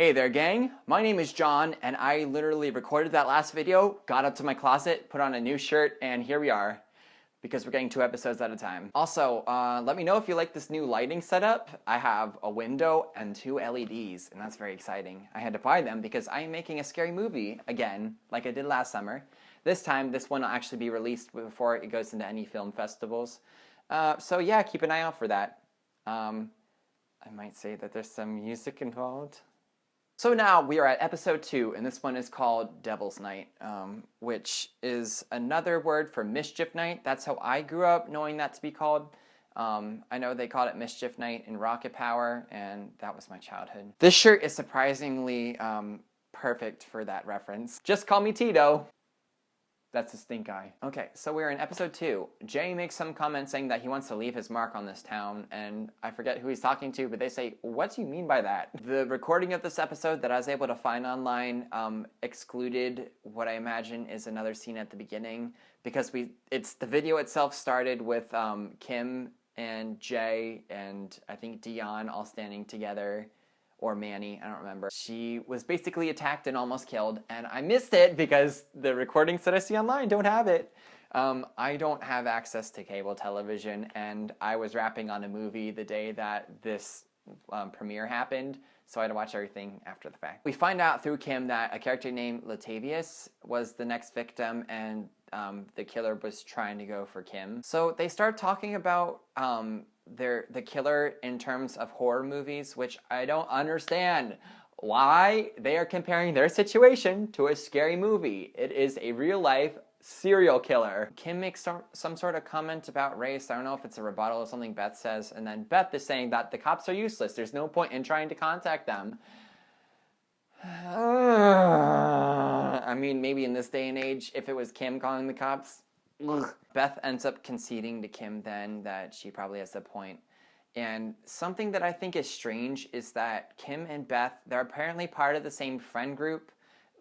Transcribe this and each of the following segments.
Hey there gang, my name is John and I literally recorded that last video, got up to my closet, put on a new shirt, and here we are. Because we're getting 2 episodes at a time. Also, let me know if you like this new lighting setup. I have a window and 2 LEDs, and that's very exciting. I had to buy them because I am making a scary movie again, like I did last summer. This time, this one will actually be released before it goes into any film festivals. So yeah, keep an eye out for that. I might say that there's some music involved. So now we are at episode 2, and this one is called Devil's Night, which is another word for Mischief Night. That's how I grew up knowing that to be called. I know they called it Mischief Night in Rocket Power, and that was my childhood. This shirt is surprisingly perfect for that reference. Just call me Tito. That's a stink eye. Okay, so we're in episode 2. Jay makes some comment saying that he wants to leave his mark on this town, and I forget who he's talking to, but they say, what do you mean by that? The recording of this episode that I was able to find online excluded what I imagine is another scene at the beginning, because the video itself started with Kim and Jay and I think Dion all standing together. Or Manny, I don't remember. She was basically attacked and almost killed, and I missed it because the recordings that I see online don't have it. I don't have access to cable television, and I was wrapping on a movie the day that this premiere happened, so I had to watch everything after the fact. We find out through Kim that a character named Latavius was the next victim, and the killer was trying to go for Kim. So they start talking about the killer in terms of horror movies, which I don't understand why they are comparing their situation to a scary movie. It is a real-life serial killer. Kim makes some sort of comment about race. I don't know if it's a rebuttal or something Beth says, and then Beth is saying that the cops are useless. There's no point in trying to contact them. I mean, maybe in this day and age, if it was Kim calling the cops, Beth ends up conceding to Kim then that she probably has a point. And something that I think is strange is that Kim and Beth, they're apparently part of the same friend group,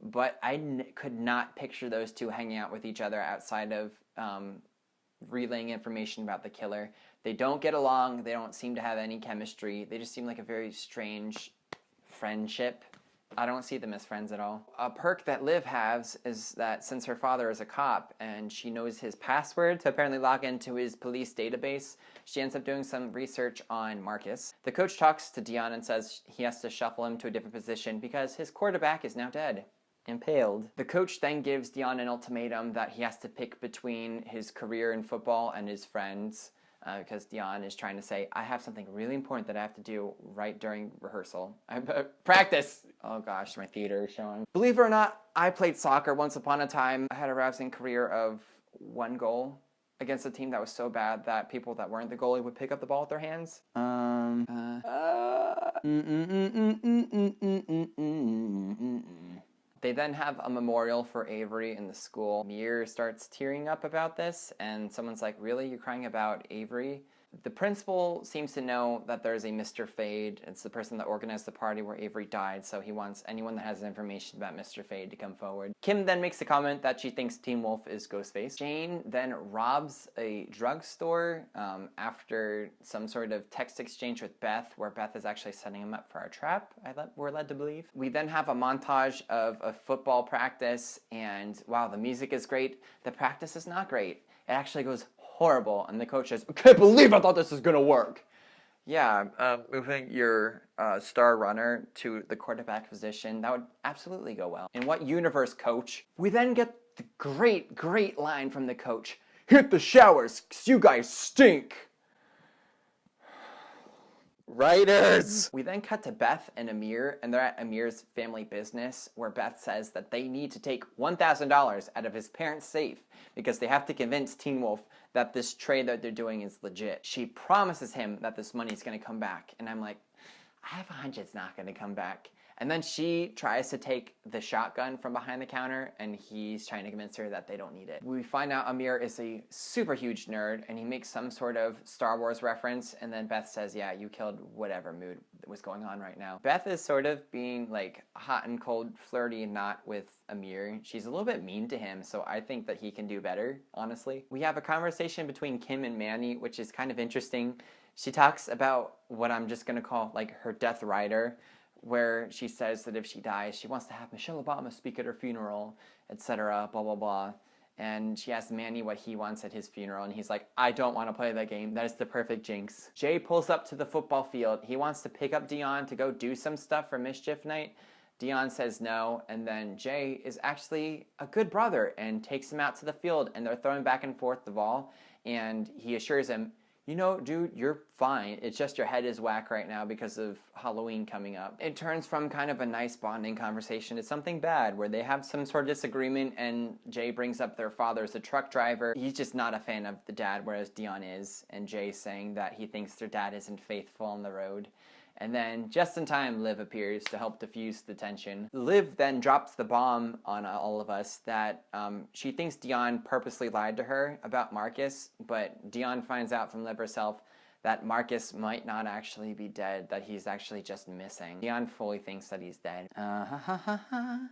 but I could not picture those two hanging out with each other outside of relaying information about the killer. They don't get along. They don't seem to have any chemistry. They just seem like a very strange friendship. I don't see them as friends at all. A perk that Liv has is that since her father is a cop and she knows his password to apparently log into his police database, she ends up doing some research on Marcus. The coach talks to Dion and says he has to shuffle him to a different position because his quarterback is now dead. Impaled. The coach then gives Dion an ultimatum that he has to pick between his career in football and his friends. Because Dion is trying to say, I have something really important that I have to do right during rehearsal. Practice! Oh gosh, my theater is showing. Believe it or not, I played soccer once upon a time. I had a rousing career of 1 goal against a team that was so bad that people that weren't the goalie would pick up the ball with their hands. They then have a memorial for Avery in the school. Mir starts tearing up about this, and someone's like, really? You're crying about Avery? The principal seems to know that there's a Mr. Fade. It's the person that organized the party where Avery died, so he wants anyone that has information about Mr. Fade to come forward. Kim then makes a comment that she thinks Teen Wolf is Ghostface. Jane then robs a drugstore after some sort of text exchange with Beth, where Beth is actually setting him up for a trap, we're led to believe. We then have a montage of a football practice, and wow, the music is great. The practice is not great. It actually goes horrible, and the coach says, I can't believe I thought this was gonna work. Yeah, moving your star runner to the quarterback position, that would absolutely go well. In what universe, coach? We then get the great line from the coach. Hit the showers, 'cause you guys stink. Writers! We then cut to Beth and Amir, and they're at Amir's family business, where Beth says that they need to take $1,000 out of his parents' safe because they have to convince Teen Wolf that this trade that they're doing is legit. She promises him that this money is going to come back, and I'm like, I have a hunch it's not going to come back. And then she tries to take the shotgun from behind the counter, and he's trying to convince her that they don't need it. We find out Amir is a super huge nerd, and he makes some sort of Star Wars reference, and then Beth says, yeah, you killed whatever mood was going on right now. Beth is sort of being like hot and cold, flirty, not with Amir. She's a little bit mean to him, so I think that he can do better, honestly. We have a conversation between Kim and Manny, which is kind of interesting. She talks about what I'm just gonna call like her Death Rider, where she says that if she dies, she wants to have Michelle Obama speak at her funeral, etc., blah, blah, blah. And she asks Manny what he wants at his funeral, and he's like, I don't want to play that game. That is the perfect jinx. Jay pulls up to the football field. He wants to pick up Dion to go do some stuff for Mischief Night. Dion says no, and then Jay is actually a good brother and takes him out to the field, and they're throwing back and forth the ball, and he assures him, you know, dude, you're fine. It's just your head is whack right now because of Halloween coming up. It turns from kind of a nice bonding conversation to something bad where they have some sort of disagreement, and Jay brings up their father as a truck driver. He's just not a fan of the dad, whereas Dion is, and Jay's saying that he thinks their dad isn't faithful on the road. And then, just in time, Liv appears to help diffuse the tension. Liv then drops the bomb on all of us that she thinks Dion purposely lied to her about Marcus, but Dion finds out from Liv herself that Marcus might not actually be dead, that he's actually just missing. Dion fully thinks that he's dead.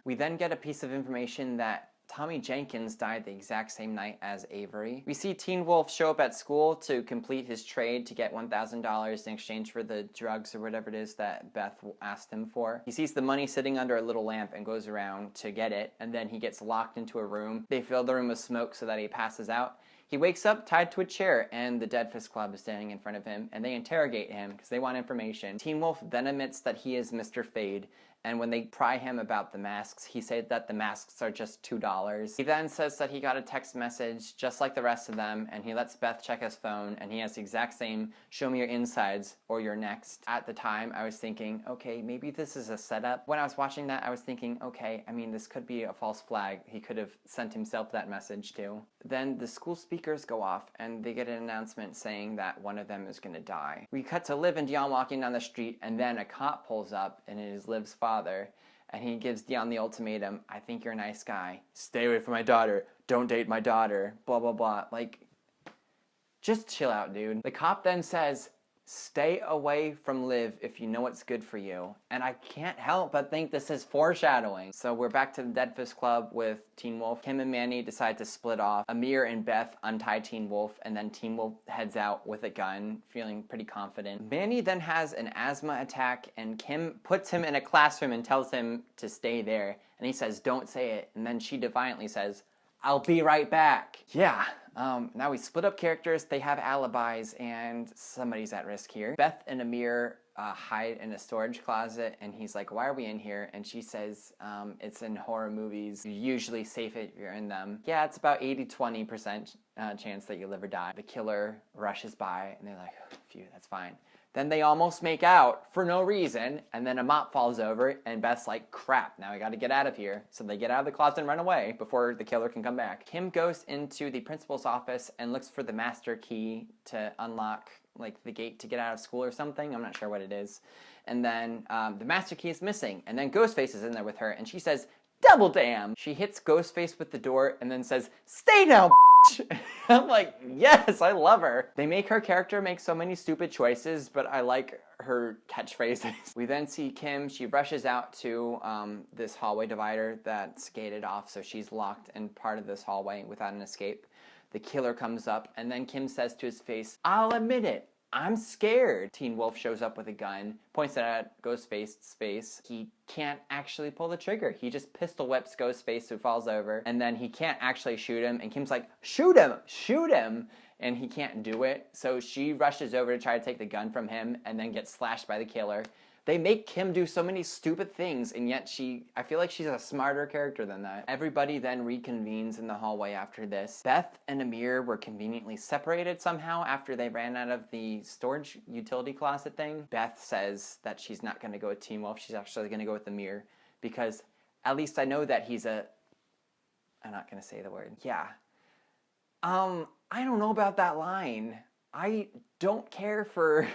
We then get a piece of information that Tommy Jenkins died the exact same night as Avery. We see Teen Wolf show up at school to complete his trade to get $1,000 in exchange for the drugs or whatever it is that Beth asked him for. He sees the money sitting under a little lamp and goes around to get it, and then he gets locked into a room. They fill the room with smoke so that he passes out. He wakes up tied to a chair, and the Dead Fist Club is standing in front of him, and they interrogate him because they want information. Teen Wolf then admits that he is Mr. Fade, and when they pry him about the masks, he said that the masks are just $2. He then says that he got a text message just like the rest of them, and he lets Beth check his phone, and he has the exact same show me your insides or you're next. At the time, I was thinking, okay, maybe this is a setup. When I was watching that, I was thinking, okay, I mean, this could be a false flag. He could have sent himself that message too. Then the school speakers go off, and they get an announcement saying that one of them is going to die. We cut to Liv and Dion walking down the street, and then a cop pulls up, and it is Liv's father, and he gives Dion the ultimatum, I think you're a nice guy. Stay away from my daughter. Don't date my daughter. Blah, blah, blah. Like, just chill out, dude. The cop then says, stay away from Liv if you know what's good for you. And I can't help but think this is foreshadowing. So we're back to the Dead Fist Club with Teen Wolf. Kim and Manny decide to split off. Amir and Beth untie Teen Wolf, and then Teen Wolf heads out with a gun, feeling pretty confident. Manny then has an asthma attack, and Kim puts him in a classroom and tells him to stay there. And he says, don't say it. And then she defiantly says, I'll be right back. Yeah. Now we split up characters, they have alibis, and somebody's at risk here. Beth and Amir hide in a storage closet, and he's like, why are we in here? And she says, it's in horror movies. You're usually safe if you're in them. Yeah, it's about 80-20% chance that you'll ever die. The killer rushes by, and they're like, phew, that's fine. Then they almost make out for no reason, and then a mop falls over, and Beth's like, crap, now I gotta get out of here. So they get out of the closet and run away before the killer can come back. Kim goes into the principal's office and looks for the master key to unlock, like, the gate to get out of school or something. I'm not sure what it is. And then the master key is missing, and then Ghostface is in there with her, and she says, double damn! She hits Ghostface with the door and then says, stay down, I'm like, yes, I love her. They make her character make so many stupid choices, but I like her catchphrases. We then see Kim. She rushes out to this hallway divider that's gated off, so she's locked in part of this hallway without an escape. The killer comes up, and then Kim says to his face, I'll admit it, I'm scared. Teen Wolf shows up with a gun, points it at Ghostface's face. He can't actually pull the trigger. He just pistol whips Ghostface, who falls over, and then he can't actually shoot him, and Kim's like, shoot him, shoot him, and he can't do it. So she rushes over to try to take the gun from him, and then gets slashed by the killer. They make Kim do so many stupid things, and yet I feel like she's a smarter character than that. Everybody then reconvenes in the hallway after this. Beth and Amir were conveniently separated somehow after they ran out of the storage utility closet thing. Beth says that she's not going to go with Teen Wolf, she's actually going to go with Amir, because at least I know that he's I'm not going to say the word. Yeah. I don't know about that line. I don't care for,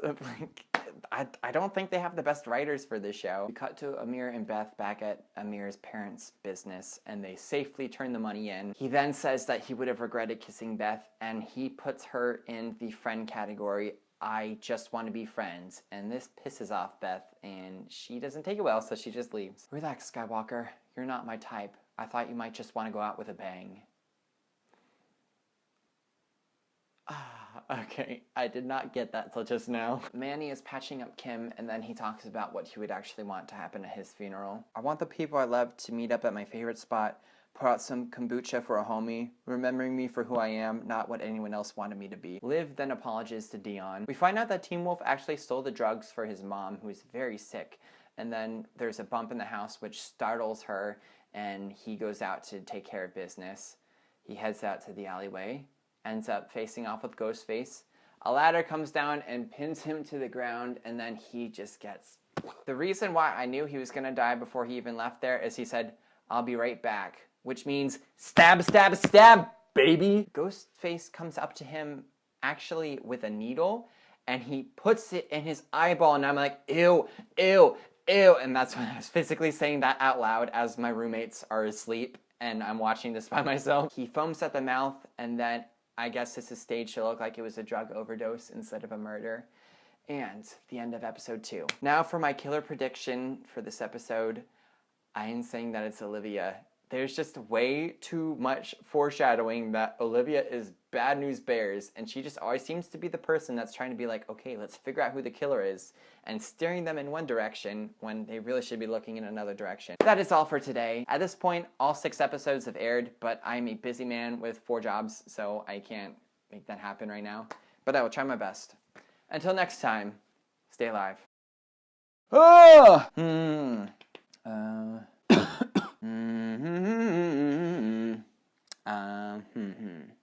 like, I don't think they have the best writers for this show. We cut to Amir and Beth back at Amir's parents' business, and they safely turn the money in. He then says that he would have regretted kissing Beth, and he puts her in the friend category. I just want to be friends. And this pisses off Beth, and she doesn't take it well, so she just leaves. Relax, Skywalker. You're not my type. I thought you might just want to go out with a bang. Okay, I did not get that till just now. Manny is patching up Kim, and then he talks about what he would actually want to happen at his funeral. I want the people I love to meet up at my favorite spot, pour out some kombucha for a homie, remembering me for who I am, not what anyone else wanted me to be. Liv then apologizes to Dion. We find out that Teen Wolf actually stole the drugs for his mom, who is very sick, and then there's a bump in the house which startles her, and he goes out to take care of business. He heads out to the alleyway, ends up facing off with Ghostface. A ladder comes down and pins him to the ground, and then he just gets... The reason why I knew he was gonna die before he even left there is he said, "I'll be right back," which means stab, stab, stab, baby. Ghostface comes up to him actually with a needle, and he puts it in his eyeball, and I'm like, ew, ew, ew, and that's when I was physically saying that out loud as my roommates are asleep, and I'm watching this by myself. He foams at the mouth, and then I guess this is staged to look like it was a drug overdose instead of a murder. And the end of episode 2. Now for my killer prediction for this episode, I am saying that it's Olivia. There's just way too much foreshadowing that Olivia is Bad News Bears, and she just always seems to be the person that's trying to be like, okay, let's figure out who the killer is, and steering them in one direction when they really should be looking in another direction. That is all for today. At this point, all 6 episodes have aired, but I'm a busy man with 4 jobs, so I can't make that happen right now. But I will try my best. Until next time, stay alive. Oh!